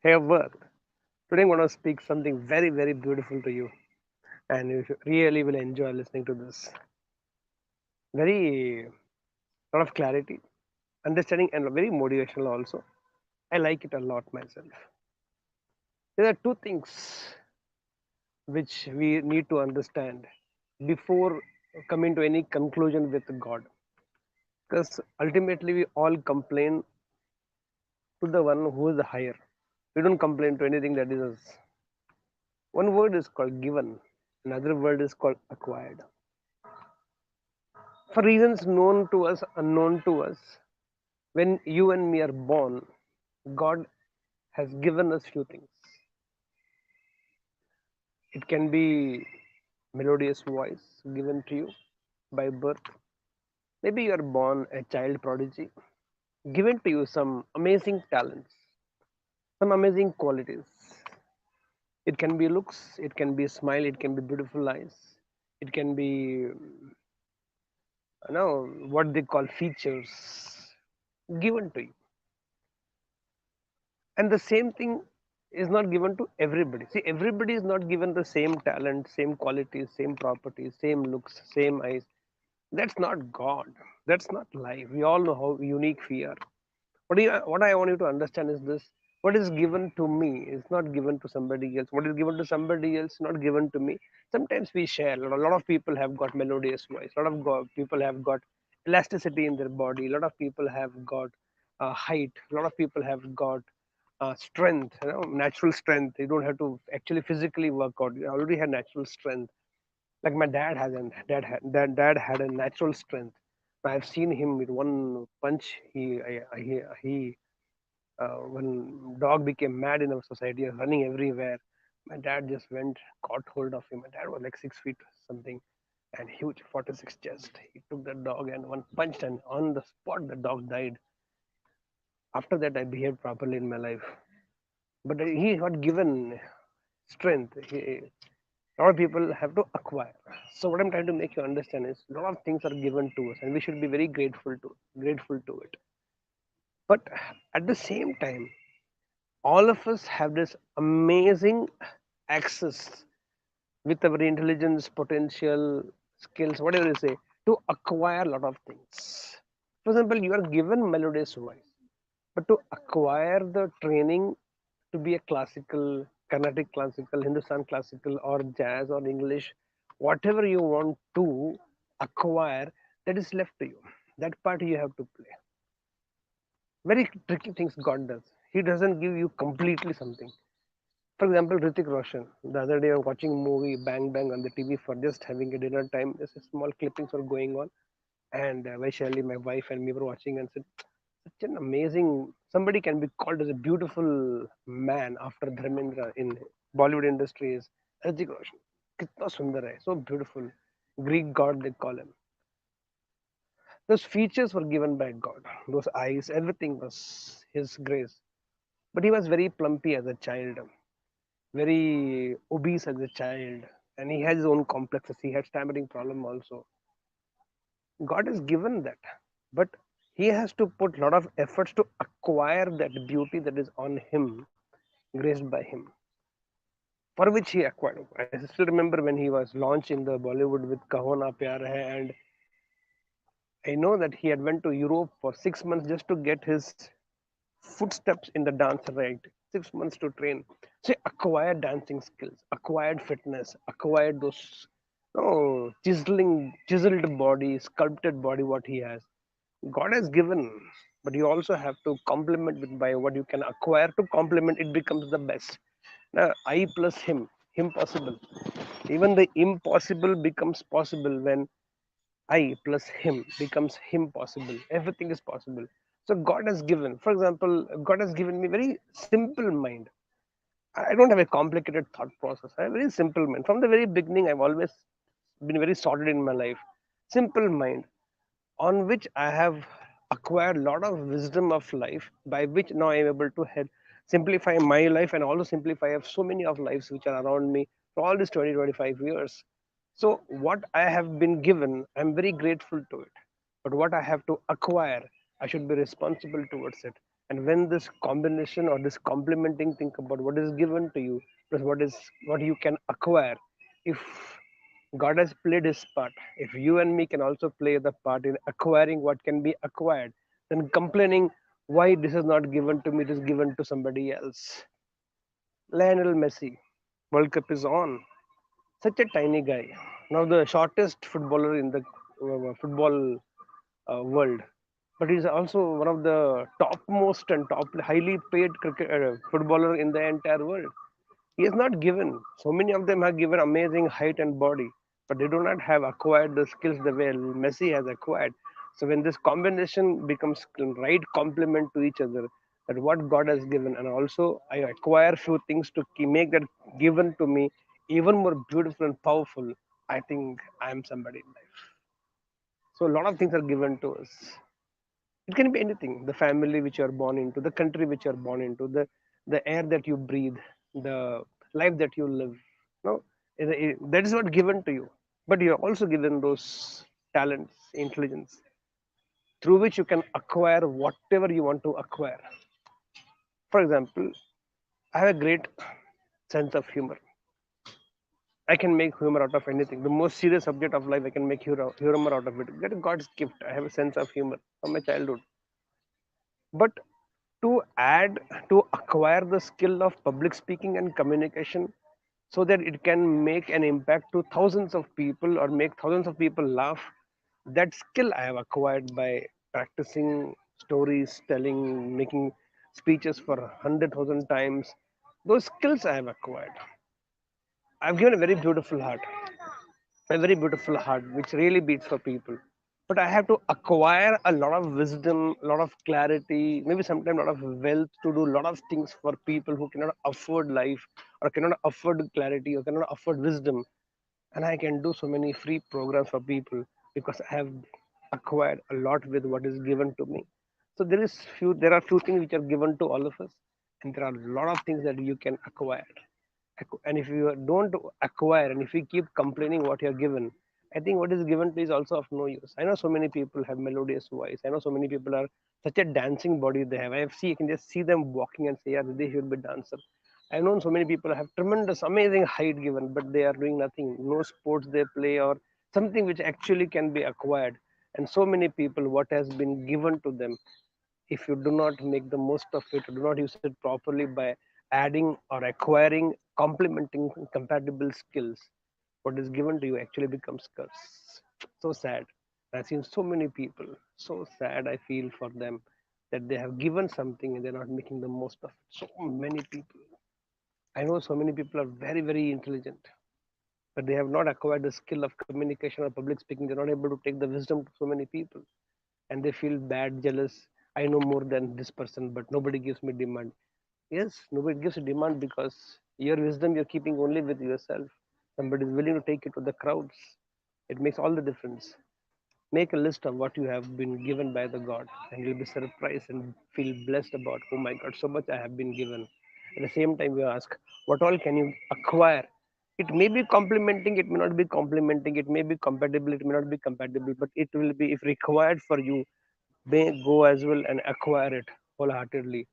Hey, work. Today I'm going to speak something very, very beautiful to you, and really will enjoy listening to this. Very lot of clarity, understanding, and very motivational also. I like it a lot myself. There are two things which we need to understand before coming to any conclusion with God, because ultimately we all complain to the one who is higher. We don't complain to anything that is us. One word is called given, another word is called acquired. For reasons known to us, unknown to us, when you and me are born, God has given us few things. It can be melodious voice given to you by birth. Maybe you are born a child prodigy, given to you some amazing talents, some amazing qualities. It can be looks, it can be a smile, it can be beautiful eyes, it can be what they call features given to you. And the same thing is not given to everybody. See, everybody is not given the same talent, same qualities, same properties, same looks, same eyes. That's not God. That's not life. We all know how unique we are. What I want you to understand is this: what is given to me is not given to somebody else. What is given to somebody else not given to me. Sometimes we share. A lot of people have got melodious voice. A lot of people have got elasticity in their body. A lot of people have got height. A lot of people have got strength. Natural strength. You don't have to actually physically work out. You already have natural strength. Like my dad has, and dad had a natural strength. I've seen him with one punch. He when dog became mad in our society, running everywhere. My dad just went, caught hold of him. My dad was like 6 feet something, and huge 46 chest. He took the dog and one punched, and on the spot the dog died. After that, I behaved properly in my life. But he got given strength. A lot of people have to acquire. So what I'm trying to make you understand is a lot of things are given to us, and we should be very grateful to it. But at the same time, all of us have this amazing access with our intelligence, potential, skills, whatever you say, to acquire a lot of things. For example, you are given melodious voice, but to acquire the training to be a classical, Carnatic classical, Hindustan classical, or jazz or English, whatever you want to acquire, that is left to you. That part you have to play. Very tricky things God does. He doesn't give you completely something. For example, Hrithik Roshan. The other day, I was watching a movie Bang Bang on the TV for just having a dinner time. Just a small clippings were going on, and Vaishali, my wife, and me were watching and said, "Such an amazing. Somebody can be called as a beautiful man after Dharmendra in Bollywood industry is Hrithik Roshan. Kitna sundar hai, so beautiful. Greek god they call him. Those features were given by God. Those eyes, everything was His grace. But he was very plumpy as a child, very obese as a child, and he has his own complexes. He had stammering problem also. God has given that, but he has to put a lot of efforts to acquire that beauty that is on him, graced by him, for which he acquired. I still remember when he was launched in the Bollywood with Kaho Na Pyar Hai, and I know that he had went to Europe for 6 months just to get his footsteps in the dance right. 6 months to train. So acquired dancing skills, acquired fitness, acquired those chiseled body, sculpted body what he has. God has given, but you also have to complement it by what you can acquire to complement it becomes the best. Now I plus him possible. Even the impossible becomes possible when I plus him becomes him possible. Everything is possible. So God has given, for example, God has given me very simple mind. I don't have a complicated thought process. I have a very simple mind. From the very beginning, I've always been very sorted in my life. Simple mind on which I have acquired a lot of wisdom of life, by which now I am able to help simplify my life and also simplify of so many of lives which are around me for all these 20-25 years. So what I have been given, I'm very grateful to it. But what I have to acquire, I should be responsible towards it. And when this combination or this complementing, think about what is given to you plus what you can acquire. If God has played his part, if you and me can also play the part in acquiring what can be acquired, then complaining why this is not given to me, it is given to somebody else. Lionel Messi, World Cup is on. Such a tiny guy, now the shortest footballer in the football world, but he's also one of the topmost and top highly paid footballer in the entire world. He is not given. So many of them have given amazing height and body, but they do not have acquired the skills the way Messi has acquired. So when this combination becomes right complement to each other, that what God has given, and also I acquire few things to make that given to me even more beautiful and powerful. I think I am somebody in life. So a lot of things are given to us. It can be anything: the family which you are born into, the country which you are born into, the air that you breathe, the life that you live. No, that is what given to you. But you are also given those talents, intelligence, through which you can acquire whatever you want to acquire. For example, I have a great sense of humor. I can make humor out of anything. The most serious subject of life, I can make humor out of it. That is God's gift. I have a sense of humor from my childhood. But to add, to acquire the skill of public speaking and communication so that it can make an impact to thousands of people or make thousands of people laugh, that skill I have acquired by practicing stories telling, making speeches for 100,000 times. Those skills I have acquired. I've given a very beautiful heart, a very beautiful heart which really beats for people, but I have to acquire a lot of wisdom, a lot of clarity, maybe sometimes a lot of wealth to do a lot of things for people who cannot afford life or cannot afford clarity or cannot afford wisdom. And I can do so many free programs for people because I have acquired a lot with what is given to me. So there are few things which are given to all of us, and there are a lot of things that you can acquire. And if you don't acquire, and if you keep complaining what you're given, I think what is given to is also of no use. I know so many people have melodious voice. I know so many people are such a dancing body they have. I can just see them walking and say, yeah, they should be dancer. I've known so many people have tremendous amazing height given, but they are doing nothing, no sports they play or something which actually can be acquired. And so many people, what has been given to them, if you do not make the most of it, do not use it properly by adding or acquiring, complementing compatible skills, what is given to you actually becomes curse. So sad. I've seen so many people. So sad I feel for them that they have given something and they're not making the most of it. So many people. I know so many people are very, very intelligent, but they have not acquired the skill of communication or public speaking. They're not able to take the wisdom to so many people, and they feel bad, jealous. I know more than this person, but nobody gives me demand. Yes, nobody gives a demand because your wisdom you're keeping only with yourself. Somebody is willing to take it to the crowds. It makes all the difference. Make a list of what you have been given by the God, and you'll be surprised and feel blessed about, oh my God, so much I have been given. At the same time, you ask, what all can you acquire? It may be complementing, it may not be complementing, it may be compatible, it may not be compatible, but it will be, if required for you, may go as well and acquire it wholeheartedly.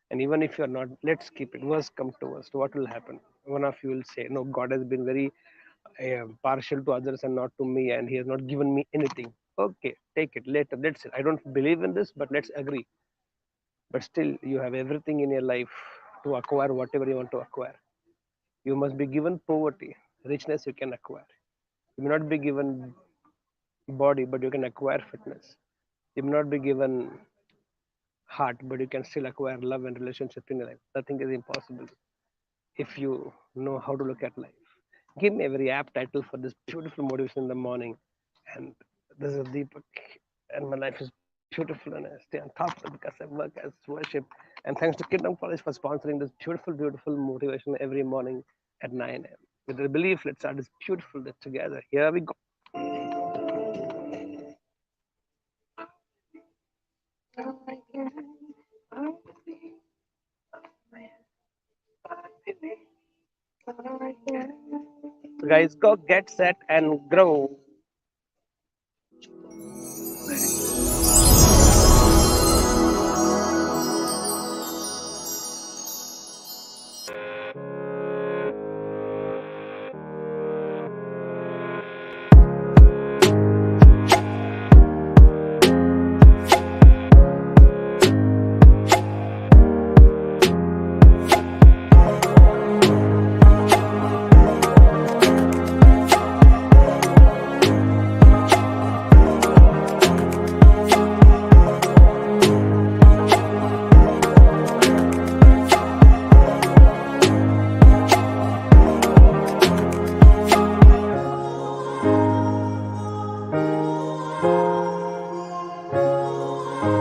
And even if you're not, let's keep it. Worst come to worst, what will happen? One of you will say, no, God has been very partial to others and not to me, and He has not given me anything. Okay, take it later. Let's. I don't believe in this, but let's agree. But still, you have everything in your life to acquire whatever you want to acquire. You must be given poverty, richness you can acquire. You may not be given body, but you can acquire fitness. You may not be given heart, but you can still acquire love and relationship in your life. Nothing is impossible if you know how to look at life. Give me a very apt title for this beautiful motivation in the morning. And this is Deepak, and my life is beautiful, and I stay on top of it because I work as worship. And thanks to Kingdom College for sponsoring this beautiful, beautiful motivation every morning at 9 a.m. With the belief, let's start this beautiful day together. Here we go. So guys, go get set and grow.